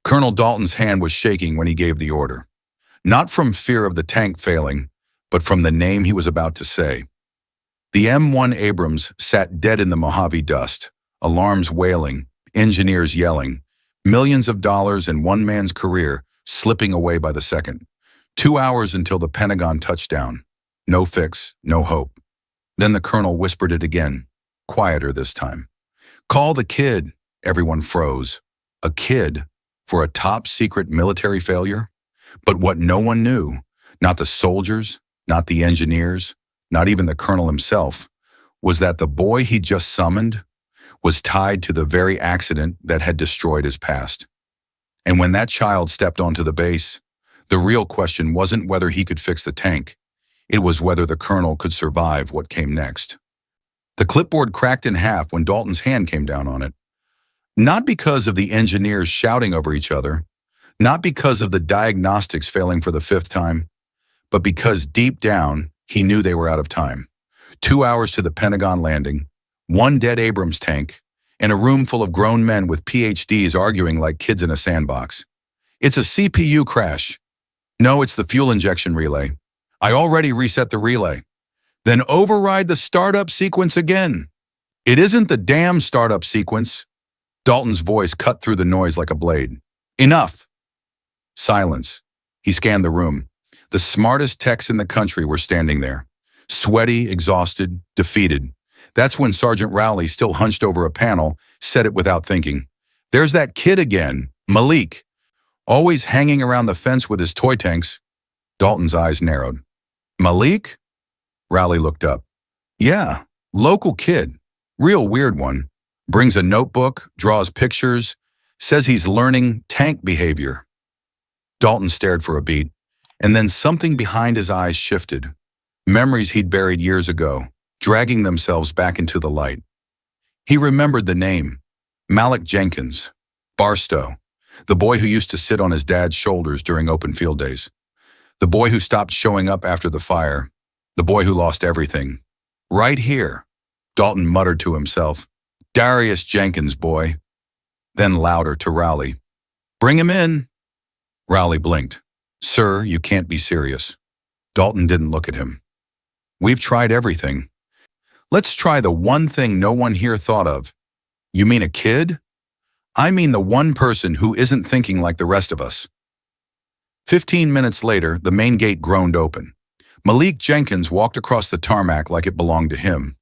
Colonel Dalton's hand was shaking when he gave the order. Not from fear of the tank failing, but from the name he was about to say. The M1 Abrams sat dead in the Mojave dust, alarms wailing, engineers yelling, millions of dollars and one man's career slipping away by the second. 2 hours until the Pentagon touchdown. No fix, no hope. Then the colonel whispered it again, quieter this time. Call the kid. Everyone froze. A kid for a top-secret military failure? But what no one knew, not the soldiers, not the engineers, not even the colonel himself, was that the boy he just summoned was tied to the very accident that had destroyed his past. And when that child stepped onto the base, the real question wasn't whether he could fix the tank. It was whether the colonel could survive what came next. The clipboard cracked in half when Dalton's hand came down on it. Not because of the engineers shouting over each other, not because of the diagnostics failing for the 5th time, but because deep down, he knew they were out of time. 2 hours to the Pentagon landing, 1 dead Abrams tank, and a room full of grown men with PhDs arguing like kids in a sandbox. It's a CPU crash. No, it's the fuel injection relay. I already reset the relay. Then override the startup sequence again. It isn't the damn startup sequence. Dalton's voice cut through the noise like a blade. Enough. Silence. He scanned the room. The smartest techs in the country were standing there. Sweaty, exhausted, defeated. That's when Sergeant Rowley, still hunched over a panel, said it without thinking. There's that kid again, Malik. Always hanging around the fence with his toy tanks. Dalton's eyes narrowed. Malik? Rowley looked up. Yeah, local kid. Real weird one. Brings a notebook, draws pictures, says he's learning tank behavior. Dalton stared for a beat, and then something behind his eyes shifted. Memories he'd buried years ago, dragging themselves back into the light. He remembered the name. Malik Jenkins. Barstow. The boy who used to sit on his dad's shoulders during open field days. The boy who stopped showing up after the fire. The boy who lost everything. Right here. Dalton muttered to himself. Darius Jenkins, boy. Then louder to Rowley. Bring him in. Rowley blinked. Sir, you can't be serious. Dalton didn't look at him. We've tried everything. Let's try the one thing no one here thought of. You mean a kid? I mean the one person who isn't thinking like the rest of us. 15 minutes later, the main gate groaned open. Malik Jenkins walked across the tarmac like it belonged to him.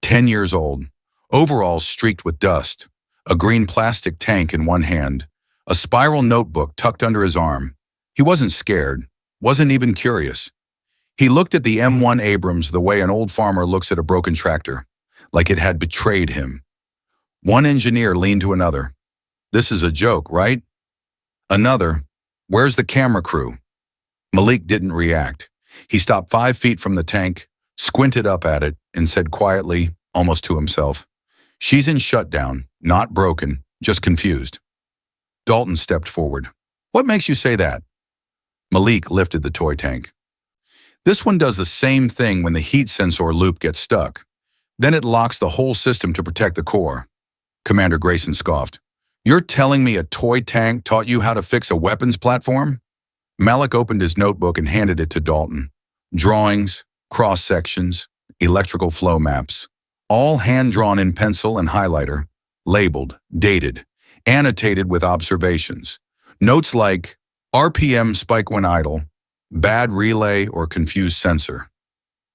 10 years old, overalls streaked with dust, a green plastic tank in one hand, a spiral notebook tucked under his arm. He wasn't scared, wasn't even curious. He looked at the M1 Abrams the way an old farmer looks at a broken tractor, like it had betrayed him. One engineer leaned to another. This is a joke, right? Another, where's the camera crew? Malik didn't react. He stopped 5 feet from the tank, squinted up at it, and said quietly, almost to himself, she's in shutdown, not broken, just confused. Dalton stepped forward. What makes you say that? Malik lifted the toy tank. This one does the same thing when the heat sensor loop gets stuck. Then it locks the whole system to protect the core. Commander Grayson scoffed. You're telling me a toy tank taught you how to fix a weapons platform? Malik opened his notebook and handed it to Dalton. Drawings, cross-sections, electrical flow maps, all hand-drawn in pencil and highlighter, labeled, dated, annotated with observations. Notes like, RPM spike when idle, bad relay or confused sensor.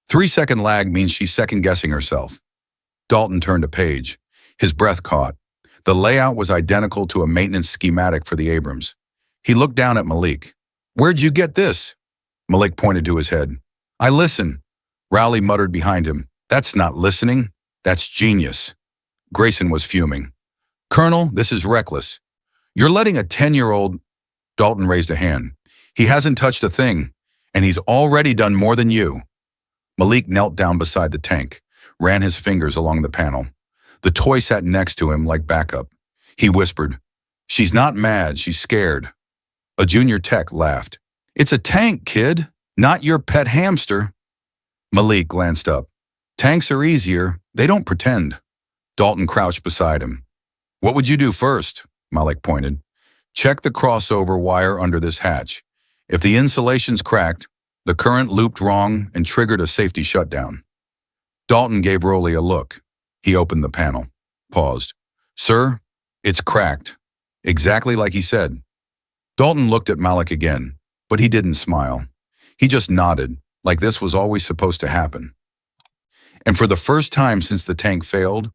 3-second lag means she's second-guessing herself. Dalton turned a page. His breath caught. The layout was identical to a maintenance schematic for the Abrams. He looked down at Malik. Where'd you get this? Malik pointed to his head. I listen. Rowley muttered behind him. That's not listening. That's genius. Grayson was fuming. Colonel, this is reckless. You're letting a 10-year-old... Dalton raised a hand. He hasn't touched a thing, and he's already done more than you. Malik knelt down beside the tank, ran his fingers along the panel. The toy sat next to him like backup. He whispered, she's not mad, she's scared. A junior tech laughed. It's a tank, kid, not your pet hamster. Malik glanced up. Tanks are easier, they don't pretend. Dalton crouched beside him. What would you do first? Malik pointed. Check the crossover wire under this hatch. If the insulation's cracked, the current looped wrong and triggered a safety shutdown. Dalton gave Rowley a look. He opened the panel, paused. Sir, it's cracked. Exactly like he said. Dalton looked at Malik again, but he didn't smile. He just nodded, like this was always supposed to happen. And for the first time since the tank failed,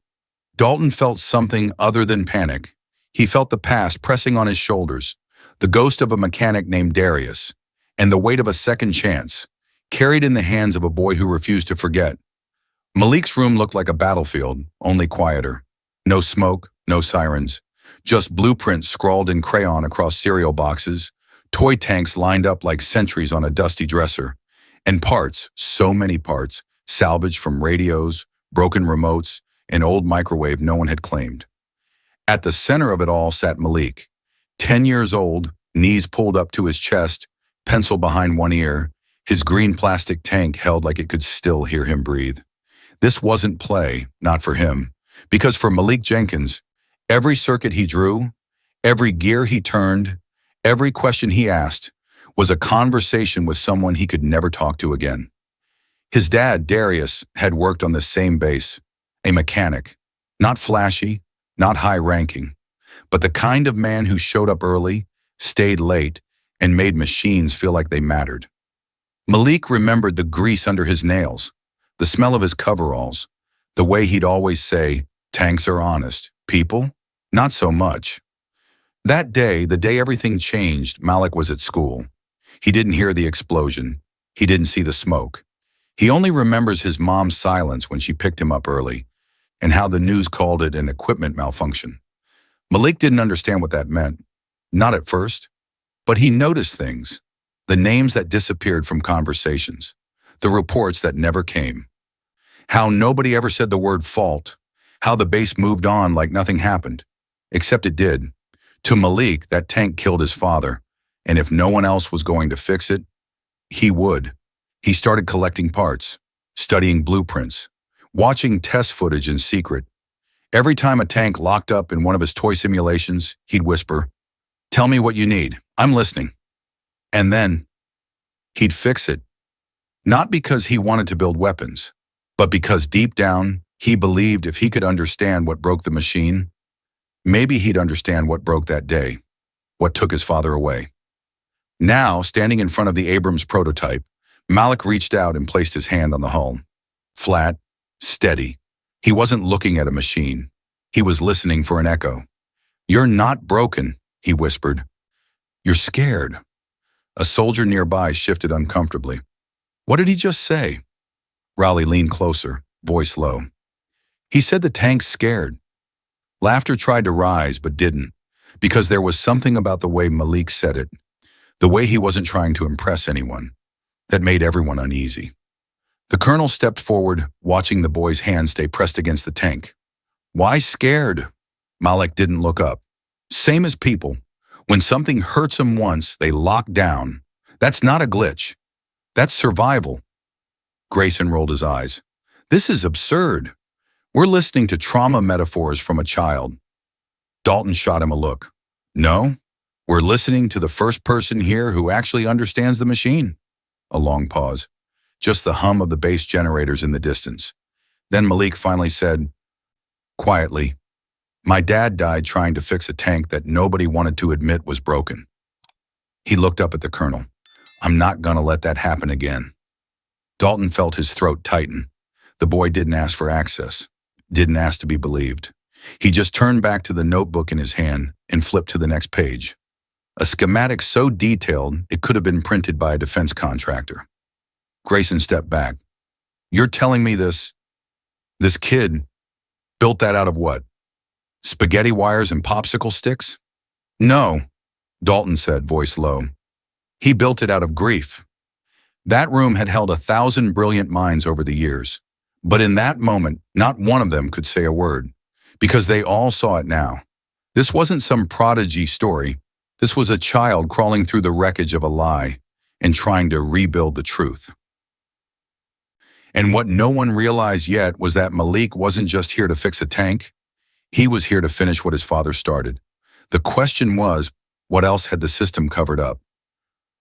Dalton felt something other than panic. He felt the past pressing on his shoulders, the ghost of a mechanic named Darius, and the weight of a second chance, carried in the hands of a boy who refused to forget. Malik's room looked like a battlefield, only quieter. No smoke, no sirens. Just blueprints scrawled in crayon across cereal boxes, toy tanks lined up like sentries on a dusty dresser, and parts, so many parts, salvaged from radios, broken remotes, an old microwave no one had claimed. At the center of it all sat Malik, 10 years old, knees pulled up to his chest, pencil behind one ear, his green plastic tank held like it could still hear him breathe. This wasn't play, not for him, because for Malik Jenkins, every circuit he drew, every gear he turned, every question he asked was a conversation with someone he could never talk to again. His dad, Darius, had worked on the same base, a mechanic, not flashy, not high-ranking, but the kind of man who showed up early, stayed late, and made machines feel like they mattered. Malik remembered the grease under his nails, the smell of his coveralls, the way he'd always say, tanks are honest, people, not so much. That day, the day everything changed, Malik was at school. He didn't hear the explosion. He didn't see the smoke. He only remembers his mom's silence when she picked him up early, and how the news called it an equipment malfunction. Malik didn't understand what that meant, not at first, but he noticed things, the names that disappeared from conversations, the reports that never came, how nobody ever said the word fault, how the base moved on like nothing happened, except it did. To Malik, that tank killed his father, and if no one else was going to fix it, he would. He started collecting parts, studying blueprints, watching test footage in secret. Every time a tank locked up in one of his toy simulations, he'd whisper, "Tell me what you need, I'm listening." And then he'd fix it. Not because he wanted to build weapons, but because deep down, he believed if he could understand what broke the machine, maybe he'd understand what broke that day, what took his father away. Now, standing in front of the Abrams prototype, Malik reached out and placed his hand on the hull. Flat, steady. He wasn't looking at a machine. He was listening for an echo. "You're not broken," he whispered. "You're scared." A soldier nearby shifted uncomfortably. "What did he just say?" Rowley leaned closer, voice low. "He said the tank's scared." Laughter tried to rise but didn't, because there was something about the way Malik said it, the way he wasn't trying to impress anyone, that made everyone uneasy. The colonel stepped forward, watching the boy's hand stay pressed against the tank. "Why scared?" Malik didn't look up. "Same as people. When something hurts them once, they lock down. That's not a glitch. That's survival." Grayson rolled his eyes. "This is absurd. We're listening to trauma metaphors from a child." Dalton shot him a look. "No, we're listening to the first person here who actually understands the machine." A long pause. Just the hum of the base generators in the distance. Then Malik finally said, quietly, "My dad died trying to fix a tank that nobody wanted to admit was broken." He looked up at the colonel. "I'm not gonna let that happen again." Dalton felt his throat tighten. The boy didn't ask for access, didn't ask to be believed. He just turned back to the notebook in his hand and flipped to the next page. A schematic so detailed it could have been printed by a defense contractor. Grayson stepped back. "You're telling me this kid built that out of what? Spaghetti wires and popsicle sticks?" "No," Dalton said, voice low. "He built it out of grief." That room had held 1,000 brilliant minds over the years. But in that moment, not one of them could say a word, because they all saw it now. This wasn't some prodigy story. This was a child crawling through the wreckage of a lie and trying to rebuild the truth. And what no one realized yet was that Malik wasn't just here to fix a tank. He was here to finish what his father started. The question was, What else had the system covered up?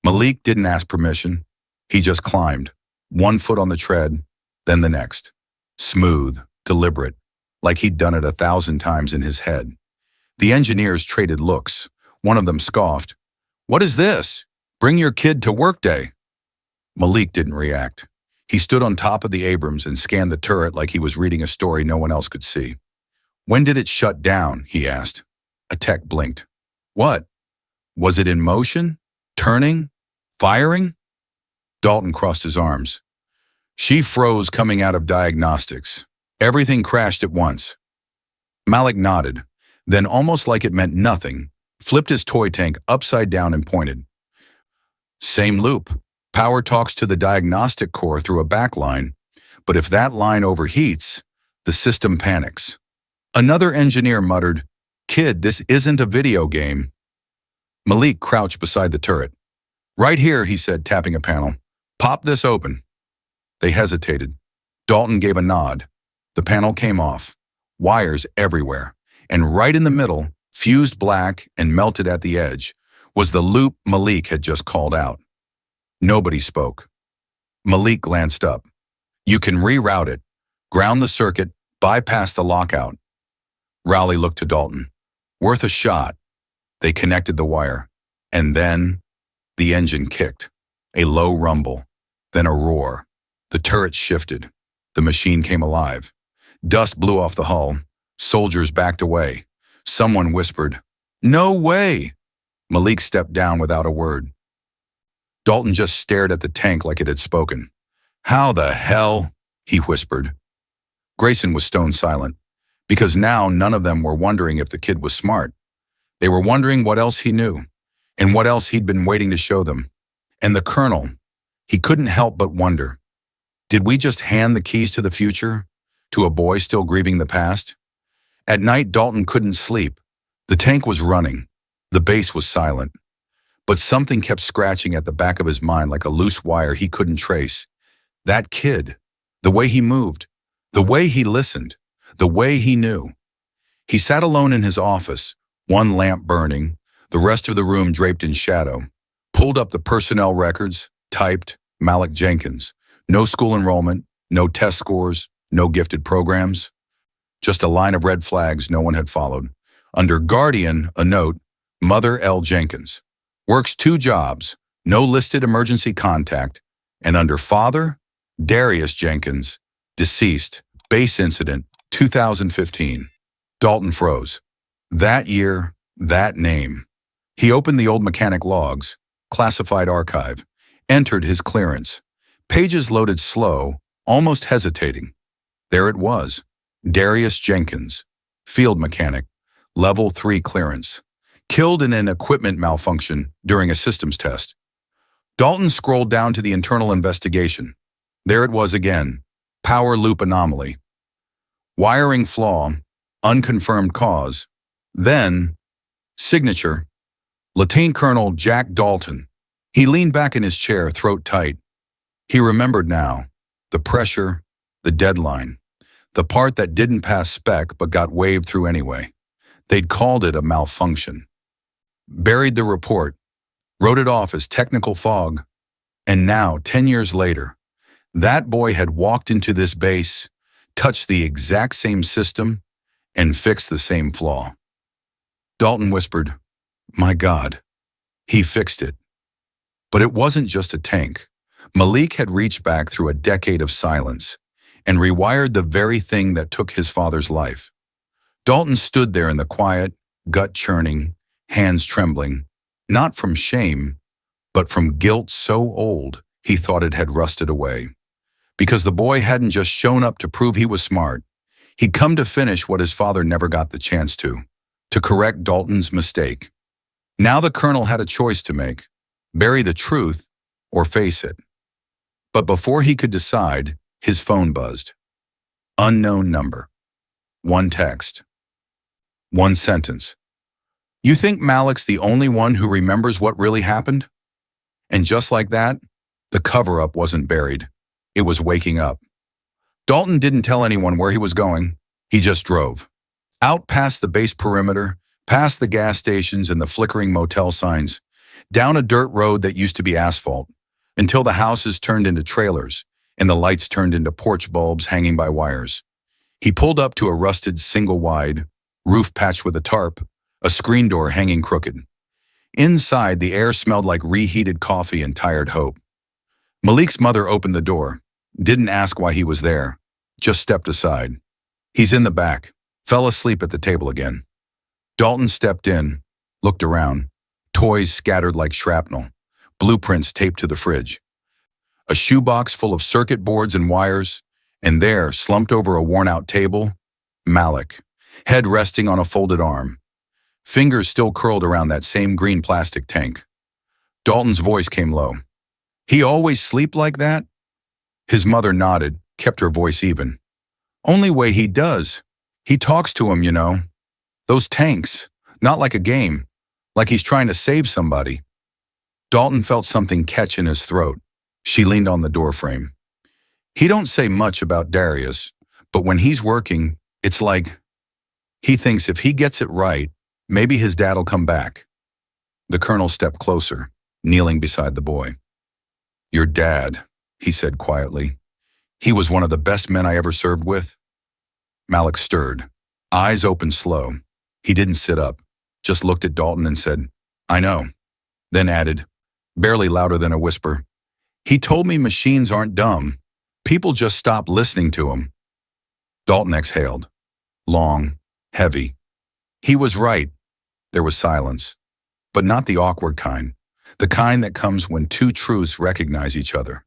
Malik didn't ask permission. He just climbed, one foot on the tread, then the next. Smooth, deliberate, like he'd done it 1,000 times in his head. The engineers traded looks. One of them scoffed. "What is this? Bring your kid to work day." Malik didn't react. He stood on top of the Abrams and scanned the turret like he was reading a story no one else could see. "When did it shut down?" he asked. A tech blinked. "What? Was it in motion? Turning? Firing?" Dalton crossed his arms. "She froze coming out of diagnostics. Everything crashed at once." Malik nodded, then almost like it meant nothing, flipped his toy tank upside down and pointed. "Same loop. Power talks to the diagnostic core through a backline, but if that line overheats, the system panics." Another engineer muttered, "Kid, this isn't a video game." Malik crouched beside the turret. "Right here," he said, tapping a panel. "Pop this open." They hesitated. Dalton gave a nod. The panel came off. Wires everywhere. And right in the middle, fused black and melted at the edge, was the loop Malik had just called out. Nobody spoke. Malik glanced up. "You can reroute it, ground the circuit, bypass the lockout." Rowley looked to Dalton. "Worth a shot." They connected the wire. And then the engine kicked. A low rumble, then a roar. The turret shifted. The machine came alive. Dust blew off the hull. Soldiers backed away. Someone whispered, "No way!" Malik stepped down without a word. Dalton just stared at the tank like it had spoken. "How the hell?" he whispered. Grayson was stone silent, because now none of them were wondering if the kid was smart. They were wondering what else he knew, and what else he'd been waiting to show them. And the colonel, he couldn't help but wonder, did we just hand the keys to the future to a boy still grieving the past? At night, Dalton couldn't sleep. The tank was running. The base was silent. But something kept scratching at the back of his mind like a loose wire he couldn't trace. That kid, the way he moved, the way he listened, the way he knew. He sat alone in his office, one lamp burning, the rest of the room draped in shadow, pulled up the personnel records, typed Malik Jenkins. No school enrollment, no test scores, no gifted programs. Just a line of red flags no one had followed. Under Guardian, a note, Mother L. Jenkins. Works 2 jobs, no listed emergency contact. And under Father, Darius Jenkins, deceased, base incident, 2015. Dalton froze. That year, that name. He opened the old mechanic logs, classified archive, entered his clearance. Pages loaded slow, almost hesitating. There it was. Darius Jenkins, field mechanic, level 3 clearance. Killed in an equipment malfunction during a systems test. Dalton scrolled down to the internal investigation. There it was again. Power loop anomaly. Wiring flaw. Unconfirmed cause. Then, signature. Lieutenant Colonel Jack Dalton. He leaned back in his chair, throat tight. He remembered now. The pressure, the deadline. The part that didn't pass spec but got waved through anyway. They'd called it a malfunction. Buried the report, wrote it off as technical fog. And now, 10 years later, that boy had walked into this base, touched the exact same system, and fixed the same flaw. Dalton whispered, "My God, he fixed it." But it wasn't just a tank. Malik had reached back through a decade of silence and rewired the very thing that took his father's life. Dalton stood there in the quiet, gut-churning, hands trembling, not from shame, but from guilt so old he thought it had rusted away. Because the boy hadn't just shown up to prove he was smart. He'd come to finish what his father never got the chance to correct Dalton's mistake. Now the colonel had a choice to make, bury the truth or face it. But before he could decide, his phone buzzed. Unknown number. One text. One sentence. "You think Malik's the only one who remembers what really happened?" And just like that, the cover-up wasn't buried. It was waking up. Dalton didn't tell anyone where he was going. He just drove. Out past the base perimeter, Past the gas stations and the flickering motel signs, down a dirt road that used to be asphalt, until the houses turned into trailers and the lights turned into porch bulbs hanging by wires. He pulled up to a rusted single-wide, roof patched with a tarp, a screen door hanging crooked. Inside, the air smelled like reheated coffee and tired hope. Malik's mother opened the door, didn't ask why he was there, just stepped aside. He's in the back, fell asleep at the table again. Dalton stepped in, looked around, toys scattered like shrapnel, blueprints taped to the fridge, a shoebox full of circuit boards and wires, and there, slumped over a worn-out table, Malik, head resting on a folded arm, fingers still curled around that same green plastic tank. Dalton's voice came low. "He always sleep like that?" His mother nodded, kept her voice even. "Only way he does. He talks to him, you know. Those tanks, not like a game, like he's trying to save somebody." Dalton felt something catch in his throat. She leaned on the doorframe. "He don't say much about Darius, but when he's working, it's like he thinks if he gets it right, maybe his dad'll come back." The colonel stepped closer, kneeling beside the boy. "Your dad," he said quietly. "He was one of the best men I ever served with." Malik stirred, eyes opened slow. He didn't sit up, just looked at Dalton and said, "I know." Then added, barely louder than a whisper, "He told me machines aren't dumb. People just stop listening to them." Dalton exhaled. Long, heavy. He was right. There was silence. But not the awkward kind. The kind that comes when two truths recognize each other.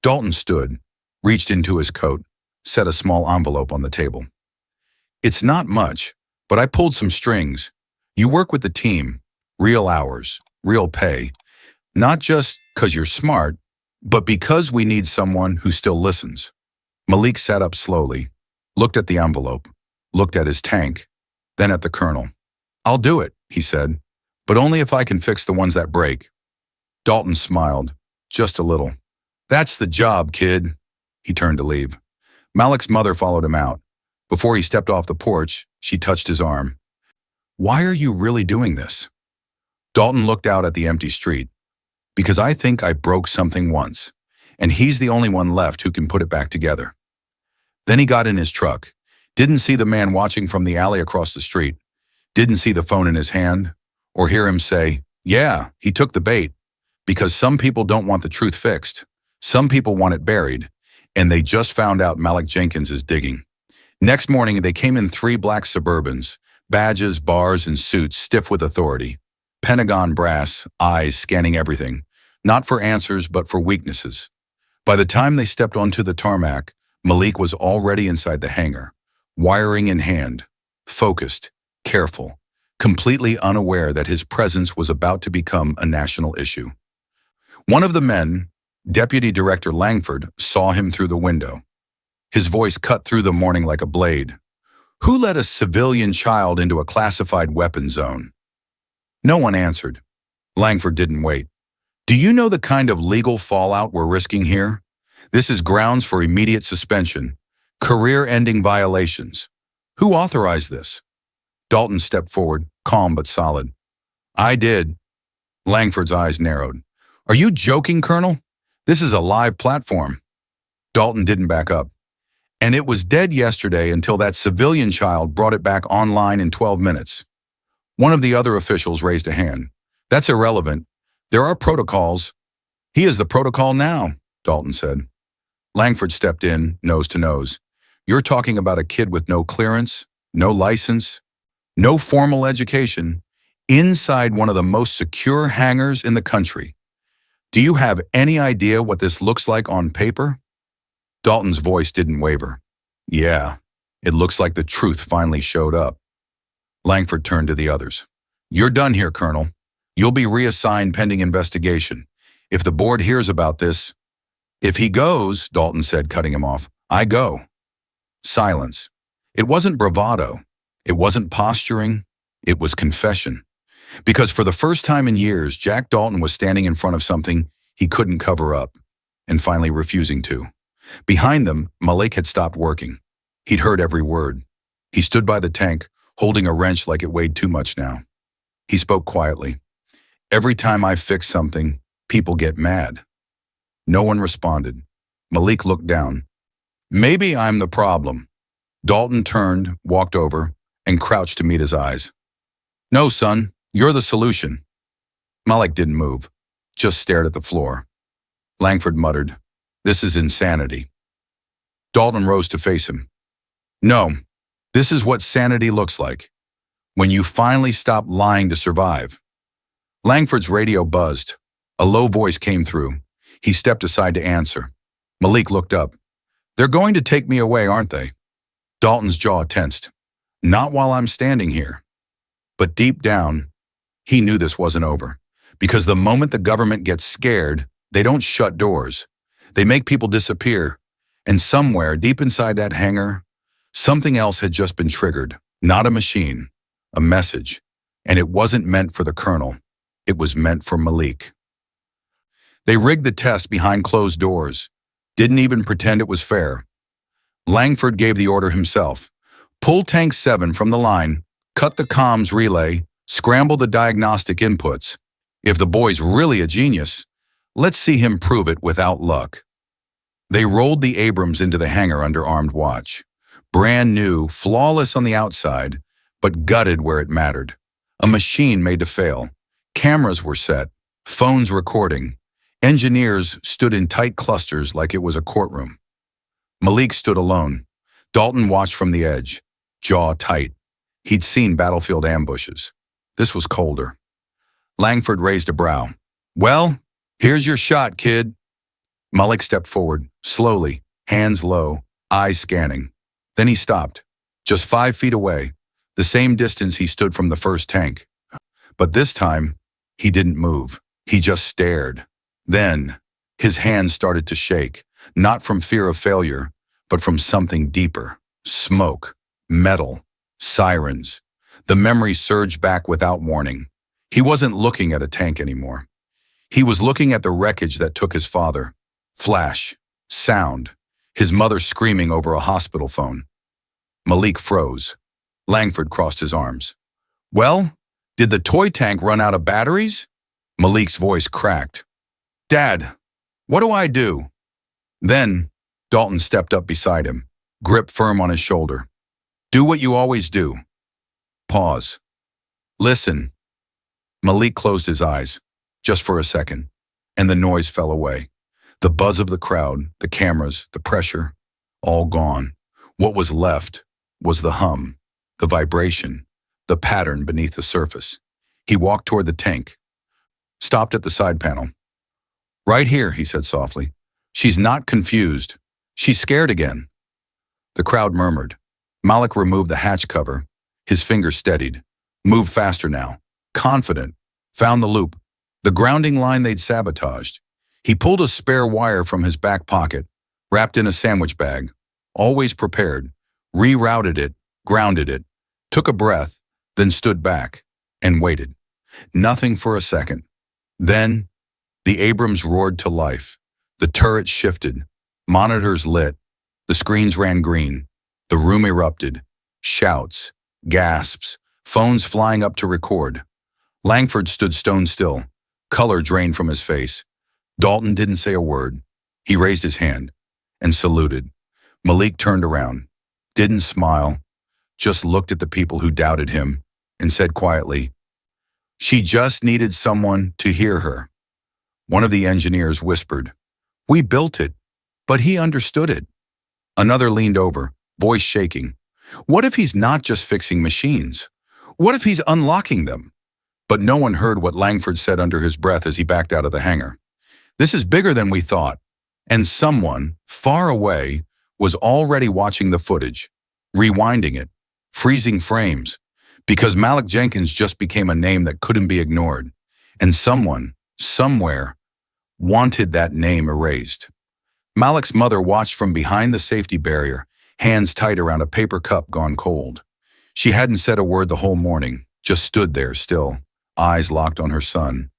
Dalton stood, reached into his coat, set a small envelope on the table. "It's not much, but I pulled some strings. You work with the team, real hours, real pay. Not just 'cause you're smart, but because we need someone who still listens." Malik sat up slowly, looked at the envelope, looked at his tank, then at the colonel. "I'll do it," he said, "but only if I can fix the ones that break." Dalton smiled, just a little. "That's the job, kid." He turned to leave. Malik's mother followed him out. Before he stepped off the porch, she touched his arm. "Why are you really doing this?" Dalton looked out at the empty street. "Because I think I broke something once, and he's the only one left who can put it back together." Then he got in his truck, didn't see the man watching from the alley across the street, didn't see the phone in his hand, or hear him say, "Yeah, he took the bait," because some people don't want the truth fixed. Some people want it buried, and they just found out Malik Jenkins is digging. Next morning, they came in 3 black Suburbans, badges, bars, and suits stiff with authority. Pentagon brass, eyes scanning everything, not for answers but for weaknesses. By the time they stepped onto the tarmac, Malik was already inside the hangar, wiring in hand, focused, careful, completely unaware that his presence was about to become a national issue. One of the men, Deputy Director Langford, saw him through the window. His voice cut through the morning like a blade. "Who let a civilian child into a classified weapon zone?" No one answered. Langford didn't wait. "Do you know the kind of legal fallout we're risking here? This is grounds for immediate suspension, career-ending violations. Who authorized this?" Dalton stepped forward, calm but solid. "I did." Langford's eyes narrowed. "Are you joking, Colonel? This is a live platform." Dalton didn't back up. "And it was dead yesterday until that civilian child brought it back online in 12 minutes. One of the other officials raised a hand. "That's irrelevant. There are protocols." "He is the protocol now," Dalton said. Langford stepped in, nose to nose. "You're talking about a kid with no clearance, no license, no formal education, inside one of the most secure hangars in the country. Do you have any idea what this looks like on paper?" Dalton's voice didn't waver. "Yeah, it looks like the truth finally showed up." Langford turned to the others. "You're done here, Colonel. You'll be reassigned pending investigation. If the board hears about this..." "If he goes," Dalton said, cutting him off, "I go." Silence. It wasn't bravado. It wasn't posturing. It was confession. Because for the first time in years, Jack Dalton was standing in front of something he couldn't cover up, and finally refusing to. Behind them, Malik had stopped working. He'd heard every word. He stood by the tank, holding a wrench like it weighed too much now. He spoke quietly. Every time I fix something, people get mad. No one responded. Malik looked down. Maybe I'm the problem. Dalton turned, walked over, and crouched to meet his eyes. No, son, you're the solution. Malik didn't move, just stared at the floor. Langford muttered, This is insanity. Dalton rose to face him. No, this is what sanity looks like. When you finally stop lying to survive. Langford's radio buzzed. A low voice came through. He stepped aside to answer. Malik looked up. They're going to take me away, aren't they? Dalton's jaw tensed. Not while I'm standing here. But deep down, he knew this wasn't over. Because the moment the government gets scared, they don't shut doors. They make people disappear. And somewhere deep inside that hangar, something else had just been triggered. Not a machine, a message. And it wasn't meant for the colonel. It was meant for Malik. They rigged the test behind closed doors. Didn't even pretend it was fair. Langford gave the order himself. Pull Tank 7 from the line, cut the comms relay, scramble the diagnostic inputs. If the boy's really a genius, let's see him prove it without luck. They rolled the Abrams into the hangar under armed watch. Brand new, flawless on the outside, but gutted where it mattered. A machine made to fail. Cameras were set, phones recording. Engineers stood in tight clusters like it was a courtroom. Malik stood alone. Dalton watched from the edge, jaw tight. He'd seen battlefield ambushes. This was colder. Langford raised a brow. Well, here's your shot, kid. Malik stepped forward, slowly, hands low, eyes scanning. Then he stopped, just 5 feet away, the same distance he stood from the first tank. But this time, he didn't move. He just stared. Then, his hands started to shake, not from fear of failure, but from something deeper. Smoke, metal, sirens. The memory surged back without warning. He wasn't looking at a tank anymore. He was looking at the wreckage that took his father. Flash, sound, his mother screaming over a hospital phone. Malik froze. Langford crossed his arms. Well, did the toy tank run out of batteries? Malik's voice cracked. Dad, what do I do? Then, Dalton stepped up beside him, grip firm on his shoulder. Do what you always do. Pause. Listen. Malik closed his eyes, just for a second, and the noise fell away. The buzz of the crowd, the cameras, the pressure, all gone. What was left was the hum, the vibration, the pattern beneath the surface. He walked toward the tank, stopped at the side panel. Right here, he said softly. She's not confused. She's scared again. The crowd murmured. Malik removed the hatch cover. His fingers steadied. Moved faster now. Confident. Found the loop. The grounding line they'd sabotaged. He pulled a spare wire from his back pocket, wrapped in a sandwich bag, always prepared, rerouted it, grounded it, took a breath, then stood back and waited. Nothing for a second. Then, the Abrams roared to life. The turret shifted. Monitors lit. The screens ran green. The room erupted. Shouts, gasps, phones flying up to record. Langford stood stone still. Color drained from his face. Dalton didn't say a word. He raised his hand and saluted. Malik turned around, didn't smile, just looked at the people who doubted him and said quietly, She just needed someone to hear her. One of the engineers whispered, We built it, but he understood it. Another leaned over, voice shaking. What if he's not just fixing machines? What if he's unlocking them? But no one heard what Langford said under his breath as he backed out of the hangar. This is bigger than we thought. And someone, far away, was already watching the footage, rewinding it, freezing frames, because Malik Jenkins just became a name that couldn't be ignored. And someone, somewhere, wanted that name erased. Malik's mother watched from behind the safety barrier, hands tight around a paper cup gone cold. She hadn't said a word the whole morning, just stood there still, eyes locked on her son,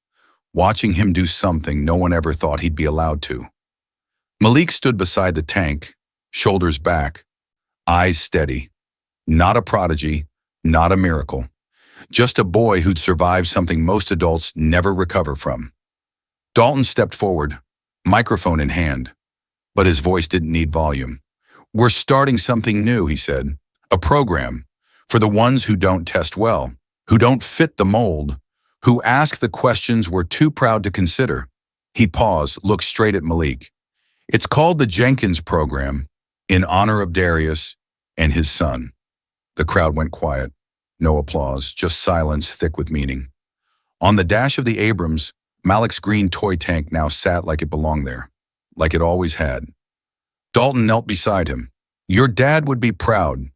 watching him do something no one ever thought he'd be allowed to. Malik stood beside the tank, shoulders back, eyes steady. Not a prodigy, Not a miracle. Just a boy who'd survived something most adults never recover from. Dalton stepped forward, microphone in hand, but his voice didn't need volume. "We're starting something new," he said. "A program for the ones who don't test well, who don't fit the mold, who ask the questions we're too proud to consider." He paused, looked straight at Malik. "It's called the Jenkins Program, in honor of Darius and his son." The crowd went quiet. No applause, just silence thick with meaning. On the dash of the Abrams, Malik's green toy tank now sat like it belonged there, like it always had. Dalton knelt beside him. "Your dad would be proud."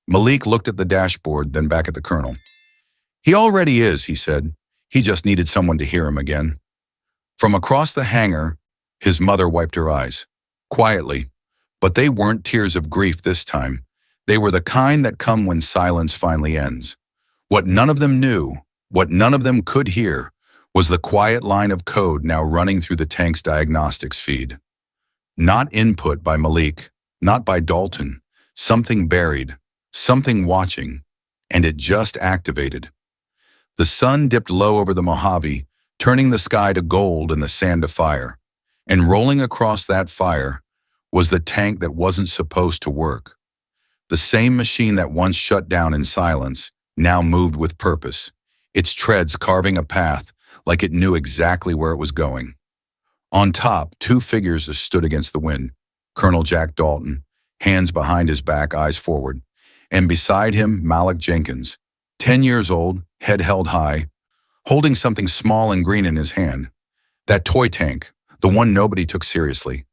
Malik looked at the dashboard, then back at the colonel. "He already is," he said. "He just needed someone to hear him again." From across the hangar, his mother wiped her eyes, quietly, but they weren't tears of grief this time. They were the kind that come when silence finally ends. What none of them knew, what none of them could hear, was the quiet line of code now running through the tank's diagnostics feed. Not input by Malik, not by Dalton, something buried, something watching, and it just activated. The sun dipped low over the Mojave, turning the sky to gold and the sand to fire. And rolling across that fire was the tank that wasn't supposed to work. The same machine that once shut down in silence now moved with purpose, its treads carving a path like it knew exactly where it was going. On top, two figures stood against the wind. Colonel Jack Dalton, hands behind his back, eyes forward, and beside him, Malik Jenkins, 10 years old, head held high, holding something small and green in his hand. That toy tank, the one nobody took seriously,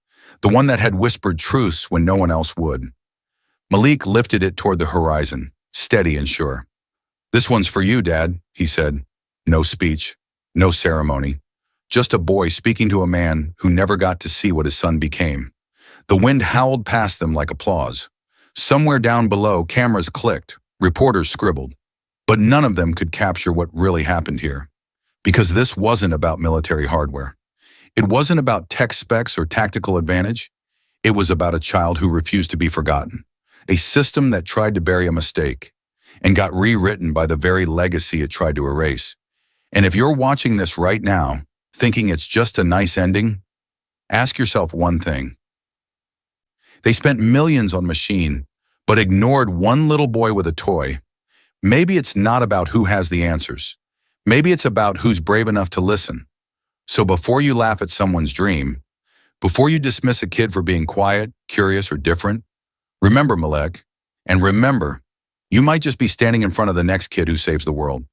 the one that had whispered truths when no one else would. Malik lifted it toward the horizon, steady and sure. "This one's for you, Dad," he said. No speech, no ceremony, just a boy speaking to a man who never got to see what his son became. The wind howled past them like applause. Somewhere down below, cameras clicked, reporters scribbled. But none of them could capture what really happened here. Because this wasn't about military hardware. It wasn't about tech specs or tactical advantage. It was about a child who refused to be forgotten. A system that tried to bury a mistake and got rewritten by the very legacy it tried to erase. And if you're watching this right now, thinking it's just a nice ending, ask yourself one thing. They spent millions on machine, but ignored one little boy with a toy. Maybe it's not about who has the answers. Maybe it's about who's brave enough to listen. So before you laugh at someone's dream, before you dismiss a kid for being quiet, curious, or different, remember Malek, and remember, you might just be standing in front of the next kid who saves the world.